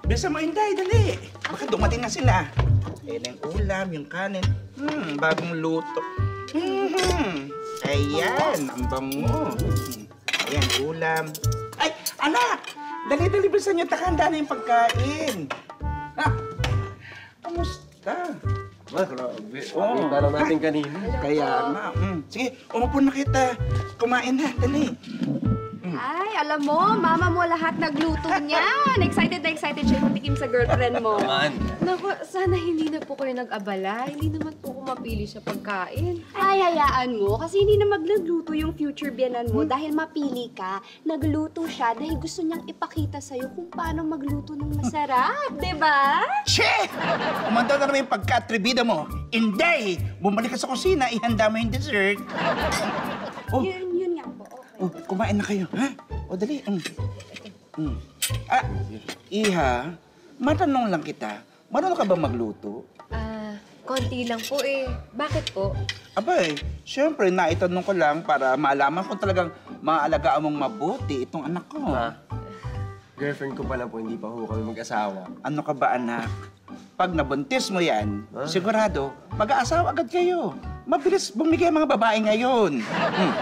Bisa mo, Inday, dali. Baka dumating na sila. Ayan yung ulam, yung kanin. Bagong luto. Ayan, ang bango. Ayan, ulam. Ay, anak! Dali-dali, bilisan niyo. Takanda na yung pagkain. Ha? Kamusta? Grabe. Kita lang natin kanina. Kaya nga. Sige, umupo na kita. Kumain na, dali. Ay, alam mo, mama mo lahat nagluto niyan. Excited na excited siya patikim sa girlfriend mo. Man. Naku, sana hindi na po kayo nag-abala. Hindi naman po ako mapili sa pagkain. Ay, hayaan mo. Kasi hindi na magluto yung future biyanan mo dahil mapili ka. Nagluto siya dahil gusto niyang ipakita sa'yo kung paano magluto ng masarap, di ba? Che! Umanda na naman yung pagka-atribida mo. Inday! Bumalik ka sa kusina, ihanda mo yung dessert. Oh, Yun nga po. oh, kumain na kayo, ha? O, dali. Ah, Iha, matanong lang kita. Marunong ka ba magluto? Konti lang po eh. Bakit po? Abay, syempre, naitanong ko lang para malaman kung talagang maaalagaan mong mabuti itong anak ko. Ma, girlfriend ko pa lang po, hindi pa ho kami mag-asawa. Ano ka ba, anak? Pag nabuntis mo yan, sigurado, mag-aasawa agad kayo. Mabilis bumigay ang mga babae ngayon.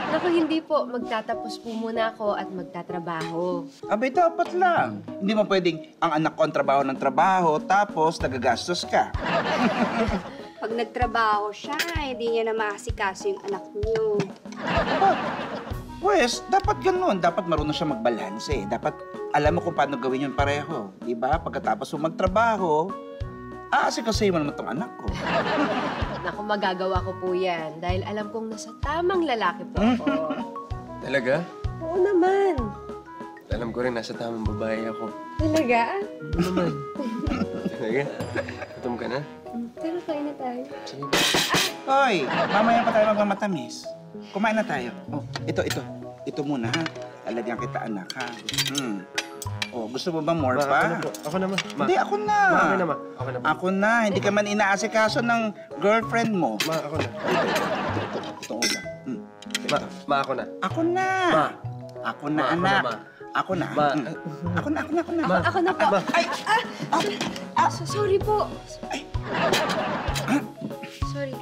Naku, hindi po. Magtatapos po muna ako at magtatrabaho. Abay, dapat lang. Hindi mo pwedeng ang anak ko ang trabaho ng trabaho, tapos nagagastos ka. Pag nagtrabaho siya, hindi niya na maasikaso yung anak niyo. Pues, dapat ganun. Dapat marunong siya magbalanse. Dapat alam mo kung paano gawin yun pareho. Diba? Pagkatapos mo magtrabaho, aasikasuhin mo naman tong anak ko. Naku, magagawa ko po yan. Dahil alam kong nasa tamang lalaki po ako. Talaga? Oo naman. Alam ko rin, nasa tamang babae ako. Talaga? Ano naman? Talaga? Gutom ka na? Pero kain na tayo. Sige ba? Hoy, mamaya pa tayo magmamatamis. Kumain na tayo. Oh, ito. Ito muna, ha? Lalagyan kita, anak, ha? Oh, gusto mo ba more Ma, pa? ako na, ma. Hindi, ako na. Ma, okay na, ma. Okay na, ma. Ako na. Hindi ka man inaasikaso ng girlfriend mo. Ma, ako na. Itong ulam. Ma, ako na. Ako na. Ma. Ako na, Ma, ako anak. na, ma. Ako na. Ma. Ako na. Ma. Ako na po. Ma. Ay! Sorry po. Ay! Sorry.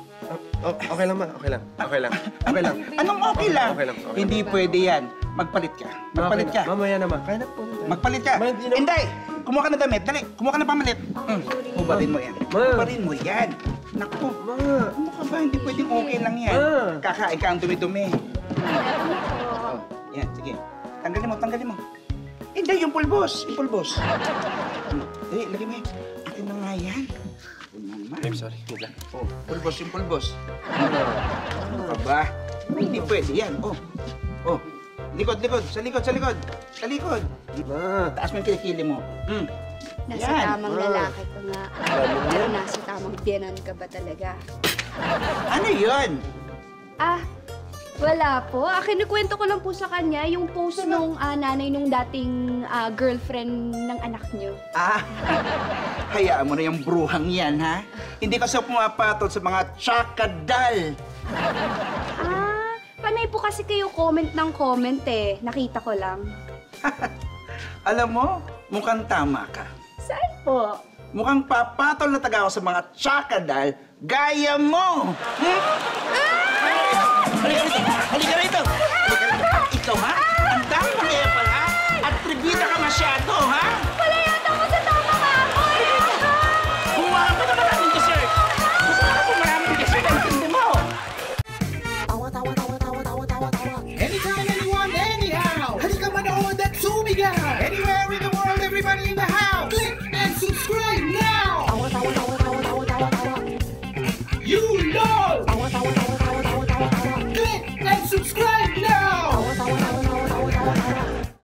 Okay lang, ma. Okay lang. Okay lang. Okay lang. Anong okay lang? Okay lang. Hindi pwede yan. Magpalit ka. Magpalit ka. Mamaya na, ma. Kaya na po. Magpalit ka. Ma, hindi na- Inday! Kumuha ka na damit. Dali, kumuha ka na pamalit. Hubarin mo yan. Ma. Hubarin mo yan. Naku. Ma. Ano ka ba? Hindi pwedeng okay lang yan. Kakain ka ang dumi-dumi. Oh, yan, sige. Tanggalin mo. Hindi, yung pulbos. Dali, lagay mo yan. Akin na nga yan. I'm sorry. Wait lang. Oh, yung pulbos. Ano ka ba? Hindi pwede yan. Oh. Likod. Sa likod. Ma. Taas mo yung kilikili mo. Nasa Yan. tamang lalaki ka nga. Pero nasa tamang biyanan ka ba talaga? Ano yun? Wala po. Kinukwento ko lang po sa kanya yung post nung nanay nung dating girlfriend ng anak niyo. Hayaan mo na yung bruhang yan, ha? Hindi kasi ako pumapatol sa mga tsakadal. Panay po kasi kayo comment ng comment eh. Nakita ko lang. Alam mo, mukhang tama ka. Saan po? Mukhang papatol na taga ako sa mga tsakadal gaya mo. Halika rito. Ikaw, ha? Ang dami pa kaya pala, ha? At tribida ka masyado, ha? Wala yata ako sa tama ka ako eh! Kumuha ka na maraming dessert. Ang tindi mo. Anytime, anyone, anyhow. Halika manood at sumigaw. Anywhere in the world, everybody in the house. Click and subscribe now. You